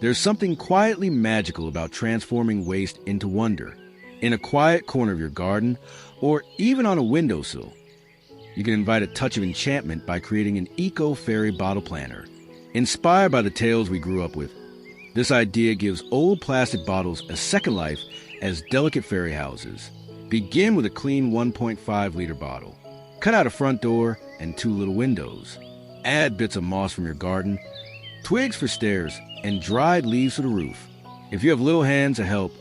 There's something quietly magical about transforming waste into wonder. In a quiet corner of your garden, or even on a windowsill, you can invite a touch of enchantment by creating an eco-fairy bottle planter. Inspired by the tales we grew up with, this idea gives old plastic bottles a second life as delicate fairy houses. Begin with a clean 1.5-liter bottle. Cut out a front door and 2 little windows. Add bits of moss from your garden, twigs for stairs, and dried leaves for the roof. If you have little hands to help,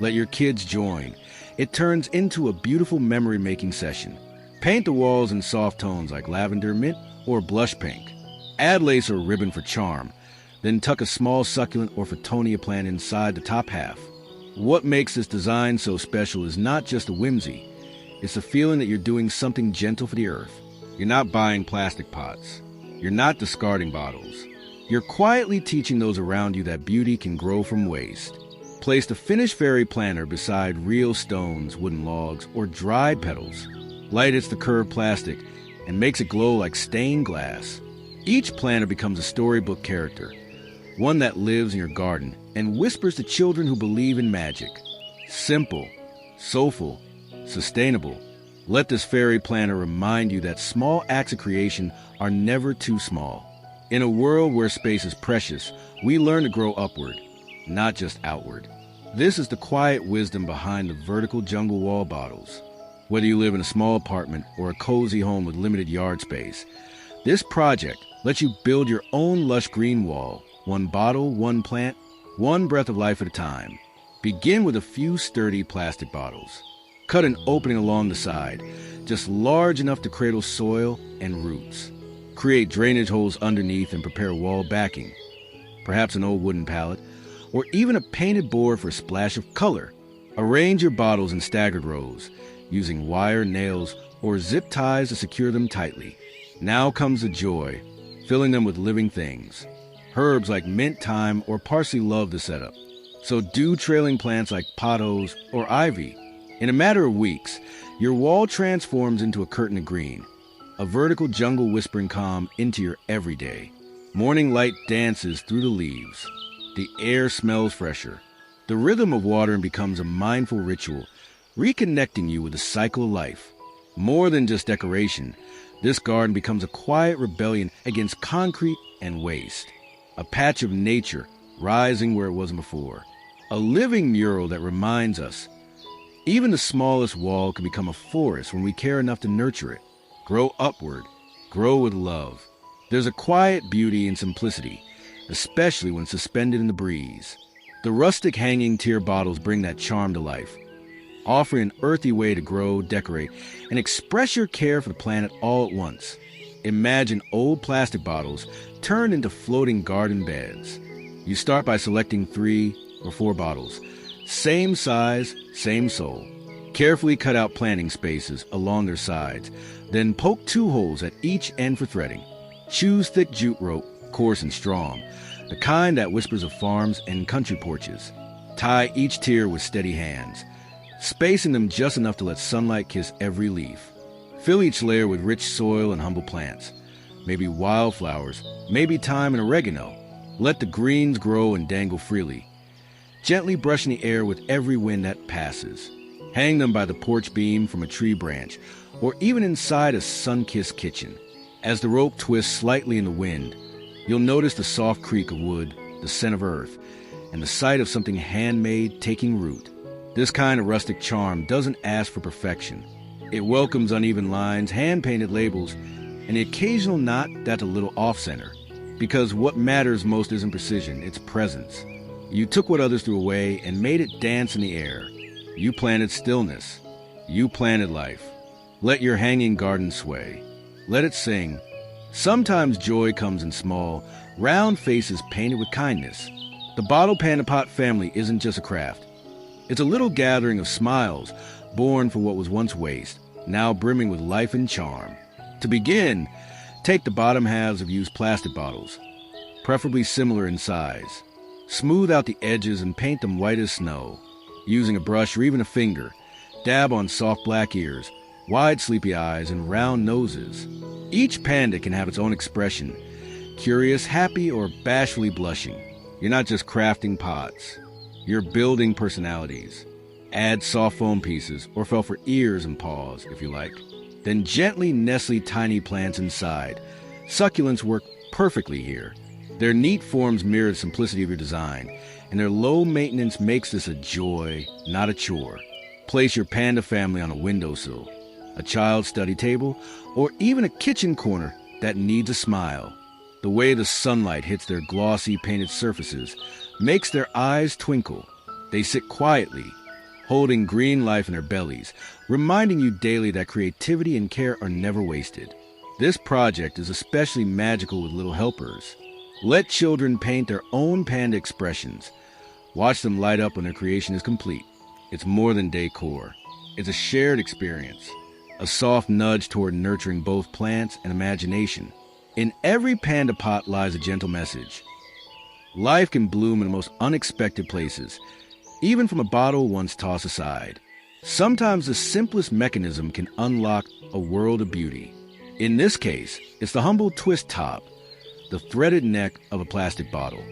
let your kids join. It turns into a beautiful memory-making session. Paint the walls in soft tones like lavender, mint, or blush pink. Add lace or ribbon for charm. Then tuck a small succulent or Fittonia plant inside the top half. What makes this design so special is not just a whimsy. It's the feeling that you're doing something gentle for the earth. You're not buying plastic pots. You're not discarding bottles. You're quietly teaching those around you that beauty can grow from waste. Place the finished fairy planter beside real stones, wooden logs, or dried petals. Light hits the curved plastic and makes it glow like stained glass. Each planter becomes a storybook character, one that lives in your garden and whispers to children who believe in magic. Simple, soulful, sustainable. Let this fairy planter remind you that small acts of creation are never too small. In a world where space is precious, we learn to grow upward, not just outward. This is the quiet wisdom behind the vertical jungle wall bottles. Whether you live in a small apartment or a cozy home with limited yard space, this project lets you build your own lush green wall, one bottle, one plant, one breath of life at a time. Begin with a few sturdy plastic bottles. Cut an opening along the side, just large enough to cradle soil and roots. Create drainage holes underneath and prepare wall backing, perhaps an old wooden pallet, or even a painted board for a splash of color. Arrange your bottles in staggered rows, using wire, nails, or zip ties to secure them tightly. Now comes the joy, filling them with living things. Herbs like mint, thyme, or parsley love the setup, so do trailing plants like pothos or ivy. In a matter of weeks, your wall transforms into a curtain of green, a vertical jungle whispering calm into your everyday. Morning light dances through the leaves. The air smells fresher. The rhythm of watering becomes a mindful ritual, reconnecting you with the cycle of life. More than just decoration, this garden becomes a quiet rebellion against concrete and waste. A patch of nature rising where it wasn't before. A living mural that reminds us even the smallest wall can become a forest when we care enough to nurture it. Grow upward. Grow with love. There's a quiet beauty in simplicity, especially when suspended in the breeze. The rustic hanging tier bottles bring that charm to life, offering an earthy way to grow, decorate, and express your care for the planet all at once. Imagine old plastic bottles turned into floating garden beds. You start by selecting 3 or 4 bottles. Same size, same soul. Carefully cut out planting spaces along their sides, then poke 2 holes at each end for threading. Choose thick jute rope, coarse and strong, the kind that whispers of farms and country porches. Tie each tier with steady hands, spacing them just enough to let sunlight kiss every leaf. Fill each layer with rich soil and humble plants, maybe wildflowers, maybe thyme and oregano. Let the greens grow and dangle freely, gently brushing the air with every wind that passes. Hang them by the porch beam from a tree branch, or even inside a sun-kissed kitchen. As the rope twists slightly in the wind, you'll notice the soft creak of wood, the scent of earth, and the sight of something handmade taking root. This kind of rustic charm doesn't ask for perfection. It welcomes uneven lines, hand-painted labels, and the occasional knot that's a little off-center. Because what matters most isn't precision, it's presence. You took what others threw away and made it dance in the air. You planted stillness. You planted life. Let your hanging garden sway. Let it sing. Sometimes joy comes in small, round faces painted with kindness. The Bottle Panda Pot family isn't just a craft. It's a little gathering of smiles, born for what was once waste, now brimming with life and charm. To begin, take the bottom halves of used plastic bottles, preferably similar in size. Smooth out the edges and paint them white as snow. Using a brush or even a finger, dab on soft black ears, wide sleepy eyes, and round noses. Each panda can have its own expression, curious, happy, or bashfully blushing. You're not just crafting pots. You're building personalities. Add soft foam pieces or fell for ears and paws, if you like. Then gently nestle tiny plants inside. Succulents work perfectly here. Their neat forms mirror the simplicity of your design, and their low maintenance makes this a joy, not a chore. Place your panda family on a windowsill, a child's study table, or even a kitchen corner that needs a smile. The way the sunlight hits their glossy painted surfaces makes their eyes twinkle. They sit quietly, holding green life in their bellies, reminding you daily that creativity and care are never wasted. This project is especially magical with little helpers. Let children paint their own panda expressions. Watch them light up when their creation is complete. It's more than decor. It's a shared experience, a soft nudge toward nurturing both plants and imagination. In every panda pot lies a gentle message. Life can bloom in the most unexpected places, even from a bottle once tossed aside. Sometimes the simplest mechanism can unlock a world of beauty. In this case, it's the humble twist top, the threaded neck of a plastic bottle.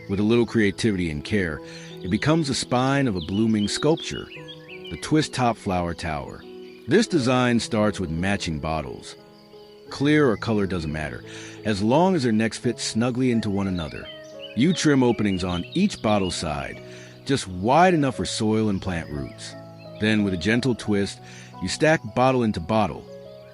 With a little creativity and care, it becomes the spine of a blooming sculpture, the twist top flower tower. This design starts with matching bottles. Clear or color doesn't matter, as long as their necks fit snugly into one another. You trim openings on each bottle side, just wide enough for soil and plant roots. Then, with a gentle twist, you stack bottle into bottle,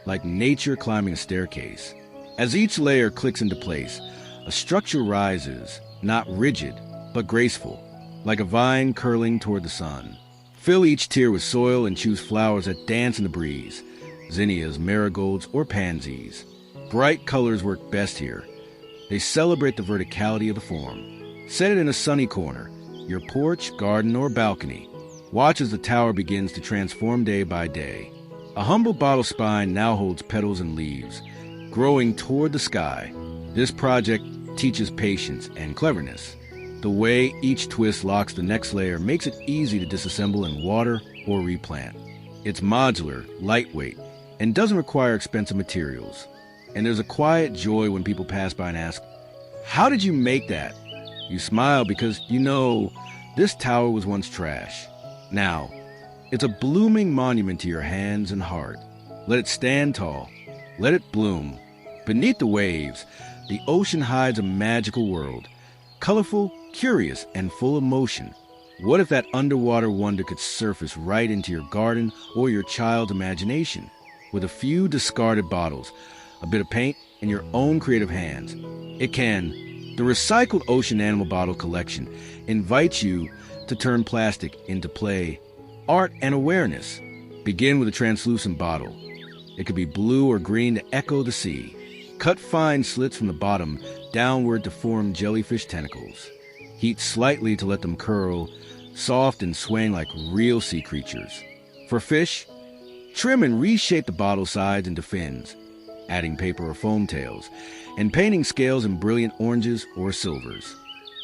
like nature climbing a staircase. As each layer clicks into place, a structure rises, not rigid, but graceful, like a vine curling toward the sun. Fill each tier with soil and choose flowers that dance in the breeze, zinnias, marigolds, or pansies. Bright colors work best here. They celebrate the verticality of the form. Set it in a sunny corner, your porch, garden, or balcony. Watch as the tower begins to transform day by day. A humble bottle spine now holds petals and leaves, growing toward the sky. This project teaches patience and cleverness. The way each twist locks the next layer makes it easy to disassemble and water or replant. It's modular, lightweight, and doesn't require expensive materials. And there's a quiet joy when people pass by and ask, "How did you make that?" You smile because you know this tower was once trash. Now, it's a blooming monument to your hands and heart. Let it stand tall. Let it bloom. Beneath the waves, the ocean hides a magical world, colorful, curious, and full of motion. What if that underwater wonder could surface right into your garden or your child's imagination? With a few discarded bottles, a bit of paint, and your own creative hands, it can. The Recycled Ocean Animal Bottle Collection invites you to turn plastic into play, art, and awareness. Begin with a translucent bottle. It could be blue or green to echo the sea. Cut fine slits from the bottom downward to form jellyfish tentacles. Heat slightly to let them curl, soft and swaying like real sea creatures. For fish, trim and reshape the bottle sides into fins, adding paper or foam tails, and painting scales in brilliant oranges or silvers.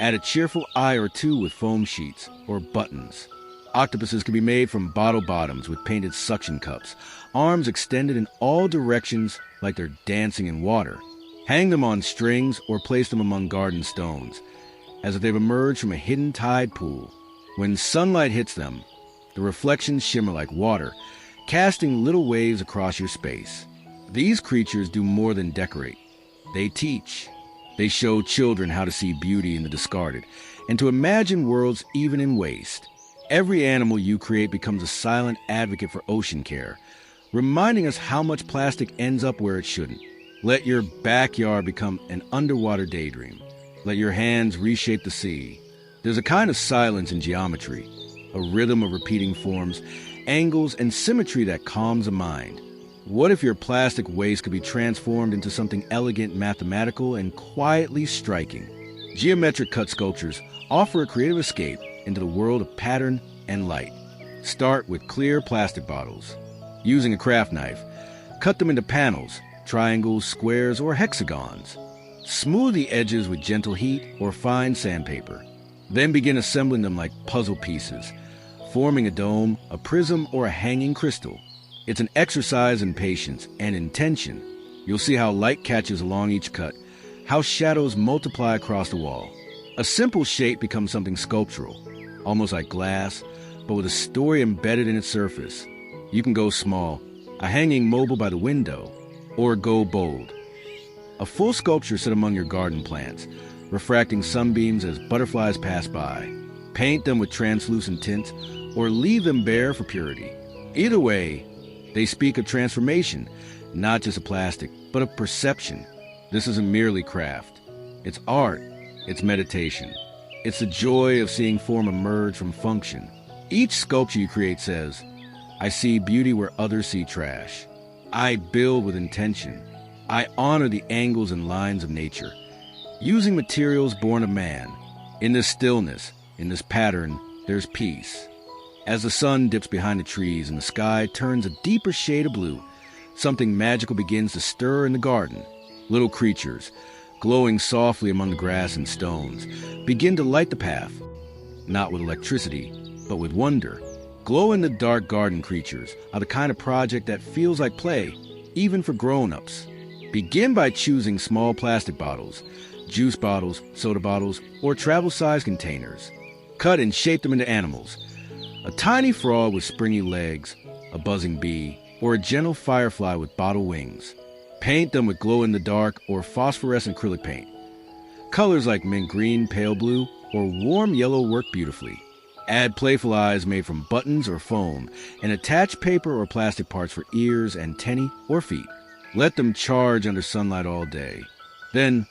Add a cheerful eye or two with foam sheets or buttons. Octopuses can be made from bottle bottoms with painted suction cups, arms extended in all directions like they're dancing in water. Hang them on strings or place them among garden stones, as if they've emerged from a hidden tide pool. When sunlight hits them, the reflections shimmer like water, casting little waves across your space. These creatures do more than decorate. They teach. They show children how to see beauty in the discarded and to imagine worlds even in waste. Every animal you create becomes a silent advocate for ocean care, reminding us how much plastic ends up where it shouldn't. Let your backyard become an underwater daydream. Let your hands reshape the sea. There's a kind of silence in geometry, a rhythm of repeating forms, angles, and symmetry that calms the mind. What if your plastic waste could be transformed into something elegant, mathematical, and quietly striking? Geometric cut sculptures offer a creative escape into the world of pattern and light. Start with clear plastic bottles. Using a craft knife, cut them into panels, triangles, squares, or hexagons. Smooth the edges with gentle heat or fine sandpaper. Then begin assembling them like puzzle pieces, forming a dome, a prism, or a hanging crystal. It's an exercise in patience and intention. You'll see how light catches along each cut, how shadows multiply across the wall. A simple shape becomes something sculptural, almost like glass, but with a story embedded in its surface. You can go small, a hanging mobile by the window, or go bold. A full sculpture set among your garden plants, refracting sunbeams as butterflies pass by. Paint them with translucent tints, or leave them bare for purity. Either way, they speak of transformation, not just of plastic, but of perception. This isn't merely craft. It's art. It's meditation. It's the joy of seeing form emerge from function. Each sculpture you create says, I see beauty where others see trash. I build with intention. I honor the angles and lines of nature, using materials born of man. In this stillness, in this pattern, there's peace. As the sun dips behind the trees and the sky turns a deeper shade of blue, something magical begins to stir in the garden. Little creatures, glowing softly among the grass and stones, begin to light the path, not with electricity, but with wonder. Glow-in-the-dark garden creatures are the kind of project that feels like play, even for grown-ups. Begin by choosing small plastic bottles, juice bottles, soda bottles, or travel-size containers. Cut and shape them into animals. A tiny frog with springy legs, a buzzing bee, or a gentle firefly with bottle wings. Paint them with glow-in-the-dark or phosphorescent acrylic paint. Colors like mint green, pale blue, or warm yellow work beautifully. Add playful eyes made from buttons or foam, and attach paper or plastic parts for ears, antennae, or feet. Let them charge under sunlight all day. Then,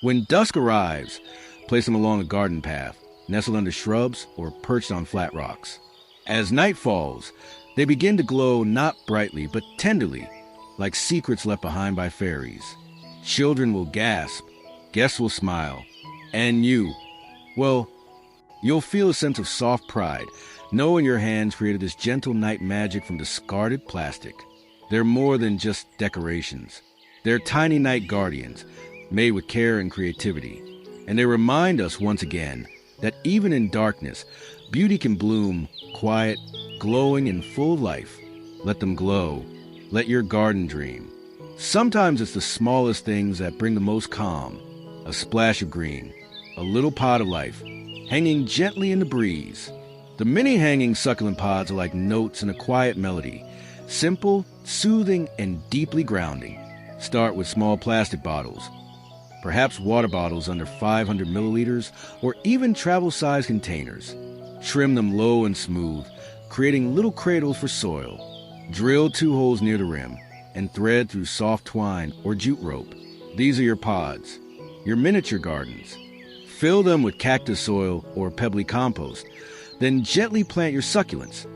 when dusk arrives, place them along a garden path, nestled under shrubs or perched on flat rocks. As night falls, they begin to glow not brightly but tenderly, like secrets left behind by fairies. Children will gasp, guests will smile, and you, well, you'll feel a sense of soft pride, knowing your hands created this gentle night magic from discarded plastic. They're more than just decorations. They're tiny night guardians, made with care and creativity. And they remind us once again that even in darkness, beauty can bloom, quiet, glowing and full of life. Let them glow. Let your garden dream. Sometimes it's the smallest things that bring the most calm. A splash of green, a little pod of life, hanging gently in the breeze. The many hanging succulent pods are like notes in a quiet melody, simple, soothing, and deeply grounding. Start with small plastic bottles, perhaps water bottles under 500 milliliters, or even travel-size containers. Trim them low and smooth, creating little cradles for soil. Drill 2 holes near the rim, and thread through soft twine or jute rope. These are your pods, your miniature gardens. Fill them with cactus soil or pebbly compost, then gently plant your succulents,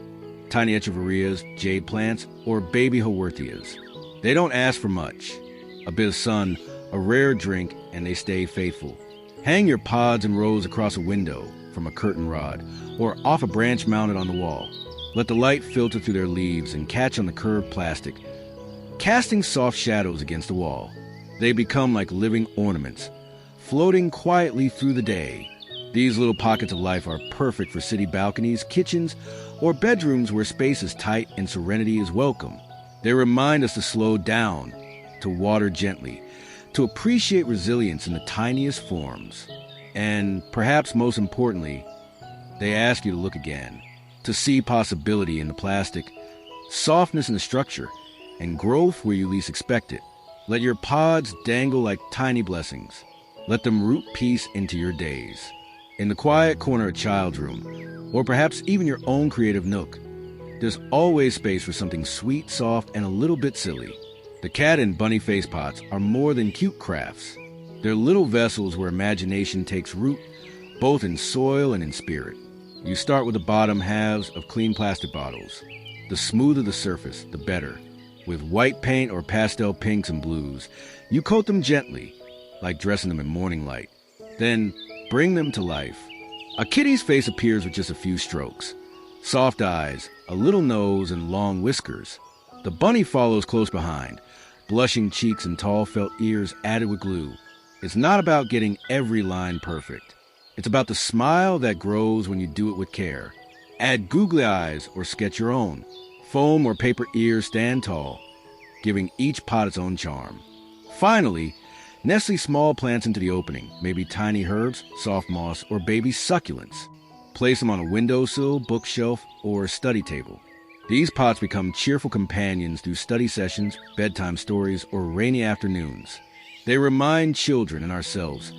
tiny echeverias, jade plants, or baby haworthias. They don't ask for much. A bit of sun, a rare drink, and they stay faithful. Hang your pods in rows across a window, from a curtain rod, or off a branch mounted on the wall. Let the light filter through their leaves and catch on the curved plastic, casting soft shadows against the wall. They become like living ornaments, floating quietly through the day. These little pockets of life are perfect for city balconies, kitchens, or bedrooms where space is tight and serenity is welcome. They remind us to slow down, to water gently, to appreciate resilience in the tiniest forms. And perhaps most importantly, they ask you to look again, to see possibility in the plastic, softness in the structure, and growth where you least expect it. Let your pods dangle like tiny blessings. Let them root peace into your days. In the quiet corner of a child's room, or perhaps even your own creative nook, there's always space for something sweet, soft, and a little bit silly. The cat and bunny face pots are more than cute crafts. They're little vessels where imagination takes root, both in soil and in spirit. You start with the bottom halves of clean plastic bottles. The smoother the surface, the better. With white paint or pastel pinks and blues, you coat them gently, like dressing them in morning light. Then bring them to life. A kitty's face appears with just a few strokes. Soft eyes, a little nose, and long whiskers. The bunny follows close behind, blushing cheeks and tall felt ears added with glue. It's not about getting every line perfect. It's about the smile that grows when you do it with care. Add googly eyes or sketch your own. Foam or paper ears stand tall, giving each pot its own charm. Finally, Nest these small plants into the opening, maybe tiny herbs, soft moss, or baby succulents. Place them on a windowsill, bookshelf, or study table. These pots become cheerful companions through study sessions, bedtime stories, or rainy afternoons. They remind children and ourselves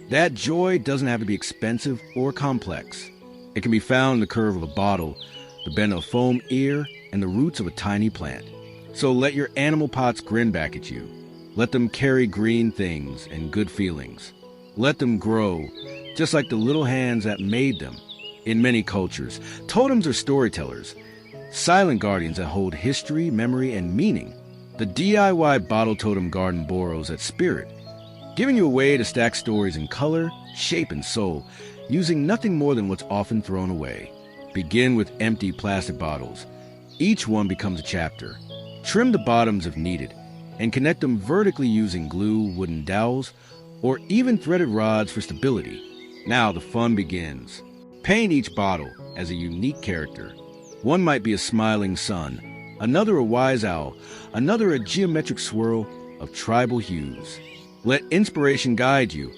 that joy doesn't have to be expensive or complex. It can be found in the curve of a bottle, the bend of a foam ear, and the roots of a tiny plant. So let your animal pots grin back at you. Let them carry green things and good feelings. Let them grow, just like the little hands that made them. In many cultures, totems are storytellers, silent guardians that hold history, memory, and meaning. The DIY bottle totem garden borrows that spirit, giving you a way to stack stories in color, shape, and soul, using nothing more than what's often thrown away. Begin with empty plastic bottles. Each one becomes a chapter. Trim the bottoms if needed, and connect them vertically using glue, wooden dowels, or even threaded rods for stability. Now the fun begins. Paint each bottle as a unique character. One might be a smiling sun, another a wise owl, another a geometric swirl of tribal hues. Let inspiration guide you.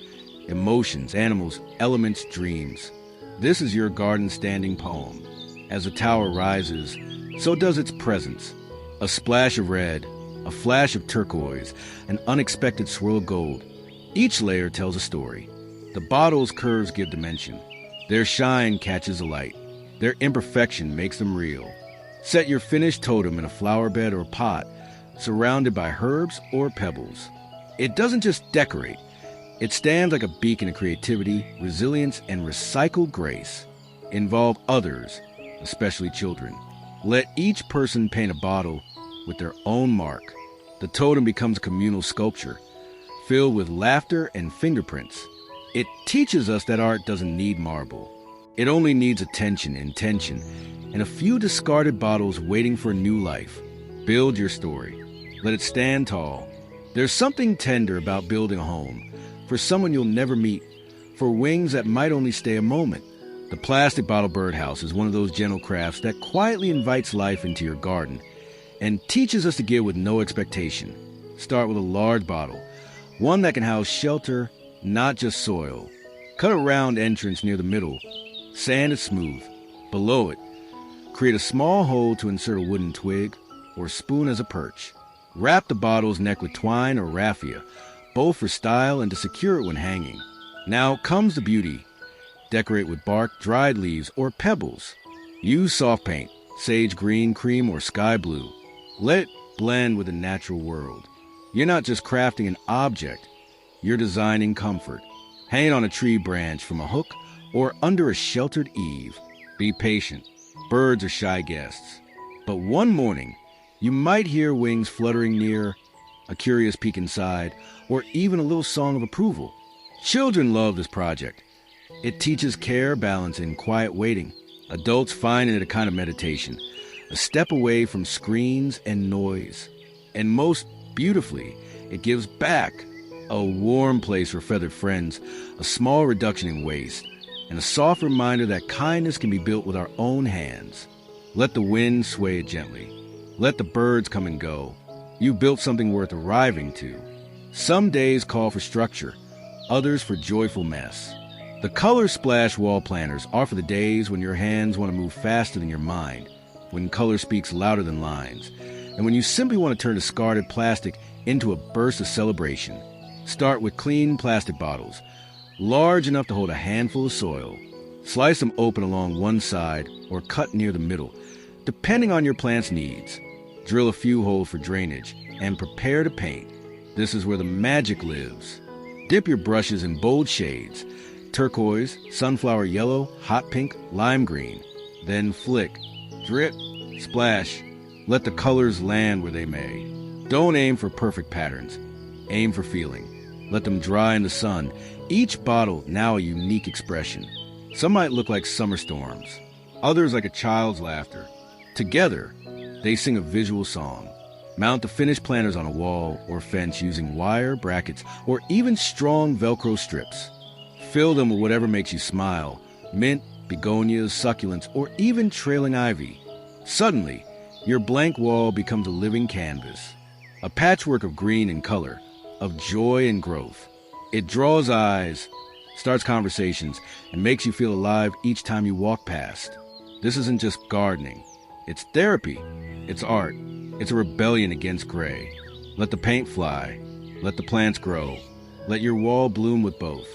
Emotions, animals, elements, dreams. This is your garden standing poem. As the tower rises, so does its presence. A splash of red, a flash of turquoise, an unexpected swirl of gold. Each layer tells a story. The bottle's curves give dimension. Their shine catches the light. Their imperfection makes them real. Set your finished totem in a flower bed or pot, surrounded by herbs or pebbles. It doesn't just decorate. It stands like a beacon of creativity, resilience, and recycled grace. Involve others, especially children. Let each person paint a bottle with their own mark. The totem becomes a communal sculpture, filled with laughter and fingerprints. It teaches us that art doesn't need marble. It only needs attention, intention, and a few discarded bottles waiting for a new life. Build your story. Let it stand tall. There's something tender about building a home, for someone you'll never meet, for wings that might only stay a moment. The plastic bottle birdhouse is one of those gentle crafts that quietly invites life into your garden and teaches us to give with no expectation. Start with a large bottle, one that can house shelter, not just soil. Cut a round entrance near the middle. Sand it smooth. Below it, create a small hole to insert a wooden twig or spoon as a perch. Wrap the bottle's neck with twine or raffia, both for style and to secure it when hanging. Now comes the beauty. Decorate with bark, dried leaves, or pebbles. Use soft paint, sage green, cream, or sky blue. Let it blend with the natural world. You're not just crafting an object, you're designing comfort. Hang it on a tree branch from a hook or under a sheltered eave. Be patient. Birds are shy guests. But one morning, you might hear wings fluttering near, a curious peek inside, or even a little song of approval. Children love this project. It teaches care, balance, and quiet waiting. Adults find it a kind of meditation, a step away from screens and noise. And most beautifully, it gives back, a warm place for feathered friends, a small reduction in waste, and a soft reminder that kindness can be built with our own hands. Let the wind sway it gently. Let the birds come and go. You built something worth arriving to. Some days call for structure, others for joyful mess. The color splash wall planners are for the days when your hands want to move faster than your mind, when color speaks louder than lines, and when you simply want to turn discarded plastic into a burst of celebration. Start with clean plastic bottles, large enough to hold a handful of soil. Slice them open along one side or cut near the middle, depending on your plant's needs. Drill a few holes for drainage and prepare to paint. This is where the magic lives. Dip your brushes in bold shades: turquoise, sunflower yellow, hot pink, lime green. Then flick, drip, splash. Let the colors land where they may. Don't aim for perfect patterns. Aim for feeling. Let them dry in the sun. Each bottle now a unique expression. Some might look like summer storms, others like a child's laughter. Together, they sing a visual song. Mount the finished planters on a wall or fence using wire, brackets, or even strong Velcro strips. Fill them with whatever makes you smile: mint, begonias, succulents, or even trailing ivy. Suddenly, your blank wall becomes a living canvas, a patchwork of green and color, of joy and growth. It draws eyes, starts conversations, and makes you feel alive each time you walk past. This isn't just gardening. It's therapy. It's art. It's a rebellion against gray. Let the paint fly. Let the plants grow. Let your wall bloom with both.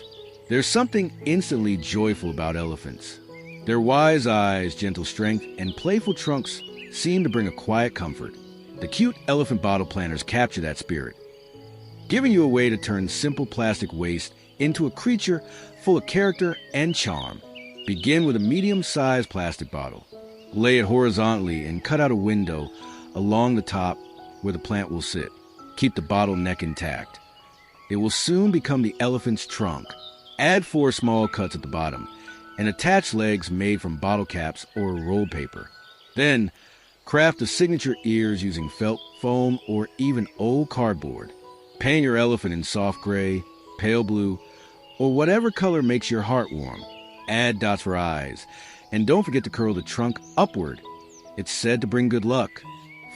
There's something instantly joyful about elephants. Their wise eyes, gentle strength, and playful trunks seem to bring a quiet comfort. The cute elephant bottle planters capture that spirit, giving you a way to turn simple plastic waste into a creature full of character and charm. Begin with a medium-sized plastic bottle. Lay it horizontally and cut out a window along the top where the plant will sit. Keep the bottle neck intact. It will soon become the elephant's trunk. Add 4 small cuts at the bottom and attach legs made from bottle caps or rolled paper. Then, craft the signature ears using felt, foam, or even old cardboard. Paint your elephant in soft gray, pale blue, or whatever color makes your heart warm. Add dots for eyes, and don't forget to curl the trunk upward. It's said to bring good luck.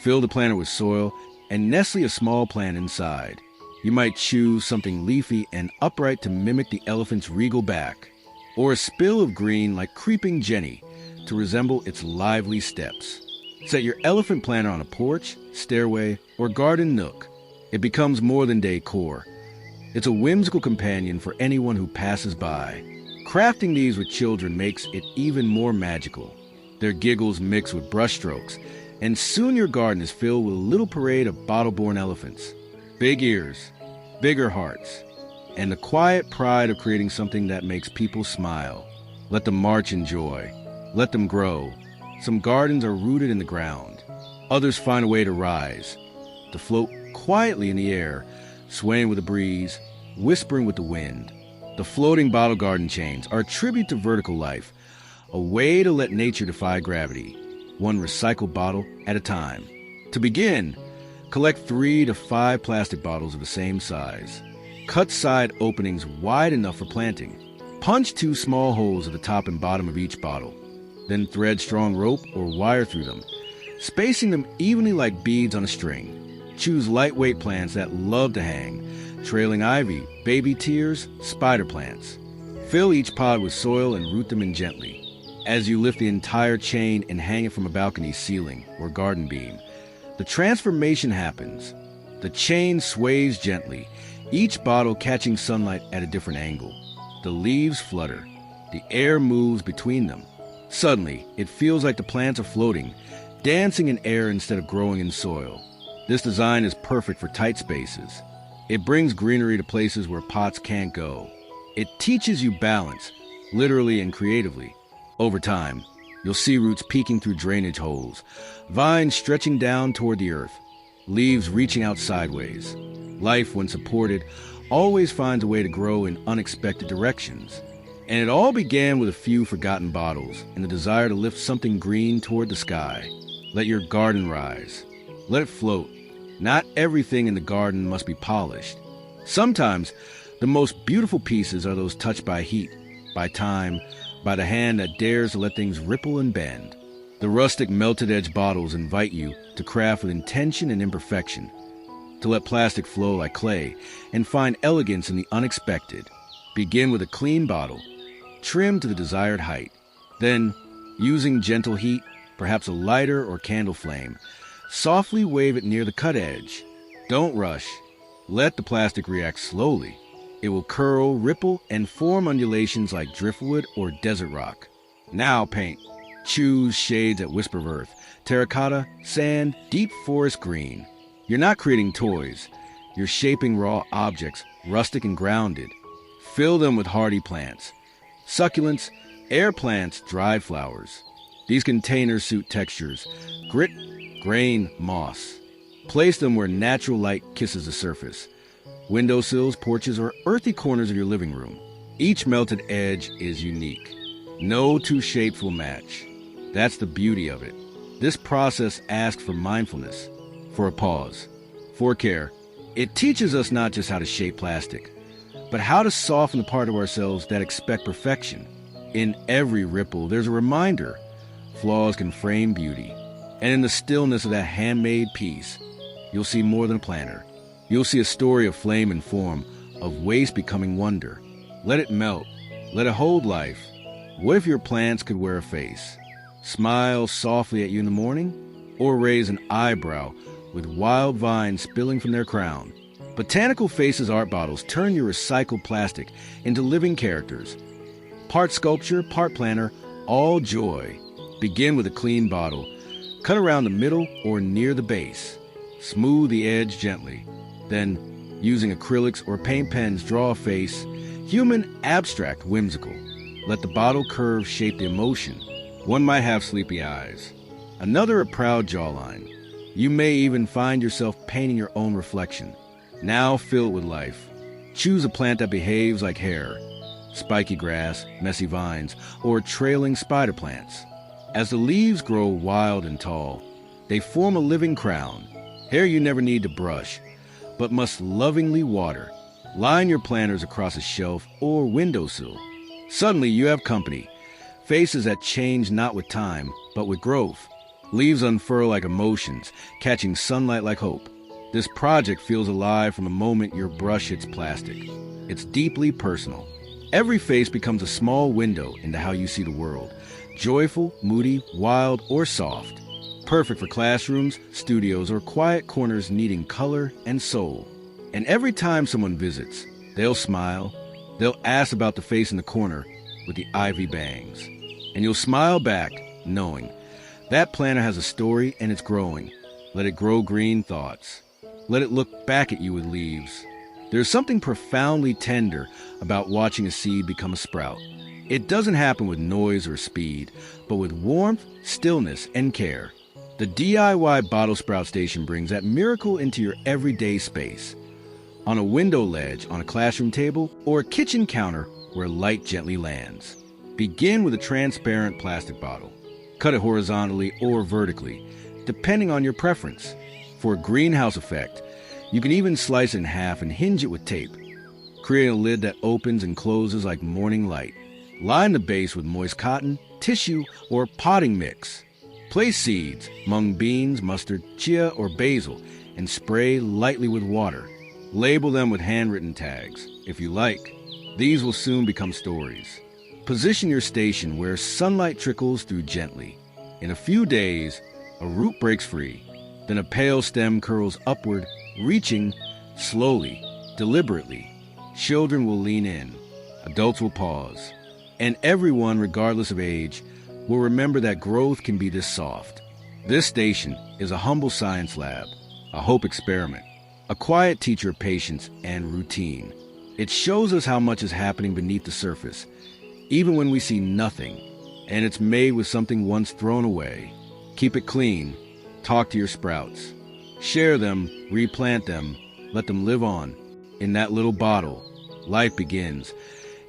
Fill the planter with soil and nestle a small plant inside. You might choose something leafy and upright to mimic the elephant's regal back, or a spill of green like creeping Jenny to resemble its lively steps. Set your elephant planter on a porch, stairway, or garden nook. It becomes more than decor. It's a whimsical companion for anyone who passes by. Crafting these with children makes it even more magical. Their giggles mix with brushstrokes, and soon your garden is filled with a little parade of bottle-born elephants. Big ears, bigger hearts, and the quiet pride of creating something that makes people smile. Let them march in joy. Let them grow. Some gardens are rooted in the ground. Others find a way to rise, to float quietly in the air, swaying with the breeze, whispering with the wind. The floating bottle garden chains are a tribute to vertical life, a way to let nature defy gravity, one recycled bottle at a time. To begin, collect 3 to 5 plastic bottles of the same size. Cut side openings wide enough for planting. Punch 2 small holes at the top and bottom of each bottle. Then thread strong rope or wire through them, spacing them evenly like beads on a string. Choose lightweight plants that love to hang: trailing ivy, baby tears, spider plants. Fill each pod with soil and root them in gently. As you lift the entire chain and hang it from a balcony ceiling or garden beam, the transformation happens. The chain sways gently, each bottle catching sunlight at a different angle. The leaves flutter. The air moves between them. Suddenly, it feels like the plants are floating, dancing in air instead of growing in soil. This design is perfect for tight spaces. It brings greenery to places where pots can't go. It teaches you balance, literally and creatively. Over time, you'll see roots peeking through drainage holes, vines stretching down toward the earth, leaves reaching out sideways. Life, when supported, always finds a way to grow in unexpected directions. And it all began with a few forgotten bottles and the desire to lift something green toward the sky. Let your garden rise. Let it float. Not everything in the garden must be polished. Sometimes, the most beautiful pieces are those touched by heat, by time, by the hand that dares to let things ripple and bend. The rustic melted-edge bottles invite you to craft with intention and imperfection, to let plastic flow like clay and find elegance in the unexpected. Begin with a clean bottle, trim to the desired height. Then, using gentle heat, perhaps a lighter or candle flame, softly wave it near the cut edge. Don't rush. Let the plastic react slowly. It will curl, ripple, and form undulations like driftwood or desert rock. Now paint. Choose shades that whisper of earth: terracotta, sand, deep forest green. You're not creating toys. You're shaping raw objects, rustic and grounded. Fill them with hardy plants: succulents, air plants, dried flowers. These containers suit textures: grit, grain, moss. Place them where natural light kisses the surface: windowsills, porches, or earthy corners of your living room. Each melted edge is unique. No two shapes will match. That's the beauty of it. This process asks for mindfulness, for a pause, for care. It teaches us not just how to shape plastic, but how to soften the part of ourselves that expect perfection. In every ripple, there's a reminder: flaws can frame beauty. And in the stillness of that handmade piece, you'll see more than a planter. You'll see a story of flame and form, of waste becoming wonder. Let it melt. Let it hold life. What if your plants could wear a face? Smile softly at you in the morning? Or raise an eyebrow with wild vines spilling from their crown? Botanical Faces art bottles turn your recycled plastic into living characters. Part sculpture, part planner, all joy. Begin with a clean bottle. Cut around the middle or near the base. Smooth the edge gently. Then, using acrylics or paint pens, draw a face. Human, abstract, whimsical. Let the bottle curve shape the emotion. One might have sleepy eyes. Another a proud jawline. You may even find yourself painting your own reflection. Now fill it with life. Choose a plant that behaves like hair. Spiky grass, messy vines, or trailing spider plants. As the leaves grow wild and tall, they form a living crown. Hair you never need to brush, but must lovingly water. Line your planters across a shelf or windowsill. Suddenly you have company. Faces that change not with time, but with growth. Leaves unfurl like emotions, catching sunlight like hope. This project feels alive from the moment your brush hits plastic. It's deeply personal. Every face becomes a small window into how you see the world. Joyful, moody, wild, or soft. Perfect for classrooms, studios, or quiet corners needing color and soul. And every time someone visits, they'll smile. They'll ask about the face in the corner with the ivy bangs. And you'll smile back, knowing that planter has a story and it's growing. Let it grow green thoughts. Let it look back at you with leaves. There's something profoundly tender about watching a seed become a sprout. It doesn't happen with noise or speed, but with warmth, stillness, and care. The DIY Bottle Sprout Station brings that miracle into your everyday space. On a window ledge, on a classroom table, or a kitchen counter where light gently lands. Begin with a transparent plastic bottle. Cut it horizontally or vertically, depending on your preference. For a greenhouse effect, you can even slice it in half and hinge it with tape. Create a lid that opens and closes like morning light. Line the base with moist cotton, tissue, or potting mix. Place seeds, mung beans, mustard, chia, or basil, and spray lightly with water. Label them with handwritten tags, if you like. These will soon become stories. Position your station where sunlight trickles through gently. In a few days, a root breaks free. Then a pale stem curls upward, reaching slowly, deliberately. Children will lean in. Adults will pause. And everyone, regardless of age, will remember that growth can be this soft. This station is a humble science lab, a hope experiment, a quiet teacher of patience and routine. It shows us how much is happening beneath the surface, even when we see nothing, and it's made with something once thrown away. Keep it clean. Talk to your sprouts. Share them, replant them, let them live on. In that little bottle, life begins,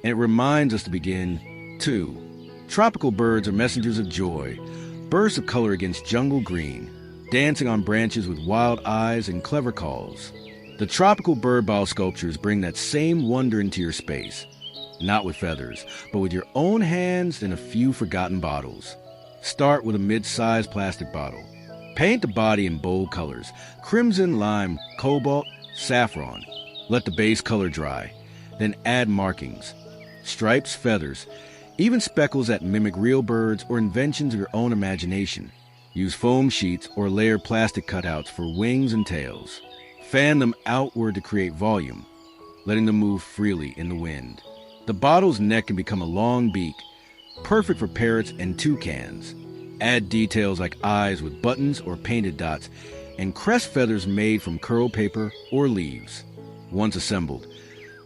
and it reminds us to begin, too. Tropical birds are messengers of joy, bursts of color against jungle green, dancing on branches with wild eyes and clever calls. The tropical bird bottle sculptures bring that same wonder into your space, not with feathers, but with your own hands and a few forgotten bottles. Start with a mid-sized plastic bottle. Paint the body in bold colors, crimson, lime, cobalt, saffron. Let the base color dry, then add markings, stripes, feathers, even speckles that mimic real birds or inventions of your own imagination. Use foam sheets or layer plastic cutouts for wings and tails. Fan them outward to create volume, letting them move freely in the wind. The bottle's neck can become a long beak, perfect for parrots and toucans. Add details like eyes with buttons or painted dots, and crest feathers made from curl paper or leaves. Once assembled,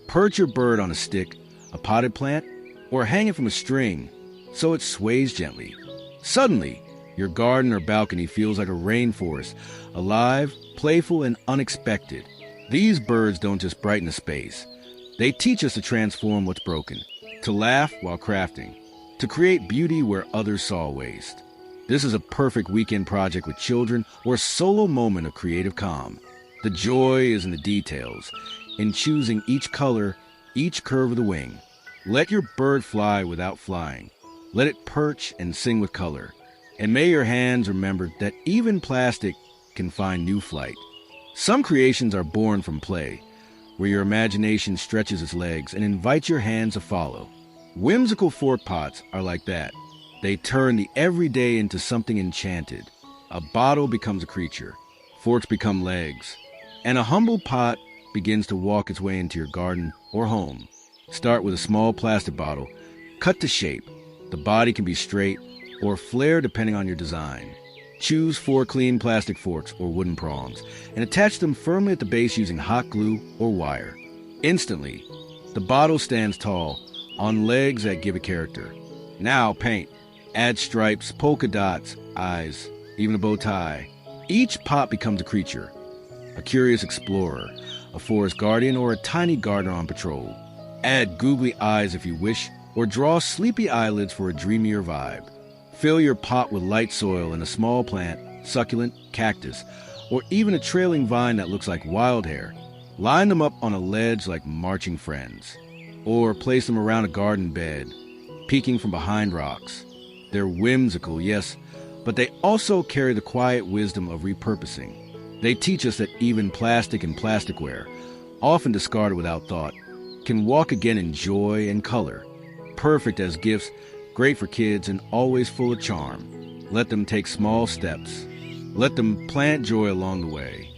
perch your bird on a stick, a potted plant, or hang it from a string so it sways gently. Suddenly, your garden or balcony feels like a rainforest, alive, playful, and unexpected. These birds don't just brighten a space. They teach us to transform what's broken, to laugh while crafting, to create beauty where others saw waste. This is a perfect weekend project with children or a solo moment of creative calm. The joy is in the details, in choosing each color, each curve of the wing. Let your bird fly without flying. Let it perch and sing with color. And may your hands remember that even plastic can find new flight. Some creations are born from play, where your imagination stretches its legs and invites your hands to follow. Whimsical fork pots are like that. They turn the everyday into something enchanted. A bottle becomes a creature, forks become legs, and a humble pot begins to walk its way into your garden or home. Start with a small plastic bottle, cut to shape. The body can be straight or flare depending on your design. Choose 4 clean plastic forks or wooden prongs and attach them firmly at the base using hot glue or wire. Instantly, the bottle stands tall on legs that give it character. Now paint. Add stripes, polka dots, eyes, even a bow tie. Each pot becomes a creature, a curious explorer, a forest guardian, or a tiny gardener on patrol. Add googly eyes if you wish, or draw sleepy eyelids for a dreamier vibe. Fill your pot with light soil and a small plant, succulent, cactus, or even a trailing vine that looks like wild hair. Line them up on a ledge like marching friends, or place them around a garden bed, peeking from behind rocks. They're whimsical, yes, but they also carry the quiet wisdom of repurposing. They teach us that even plastic and plasticware, often discarded without thought, can walk again in joy and color. Perfect as gifts, great for kids, and always full of charm. Let them take small steps. Let them plant joy along the way.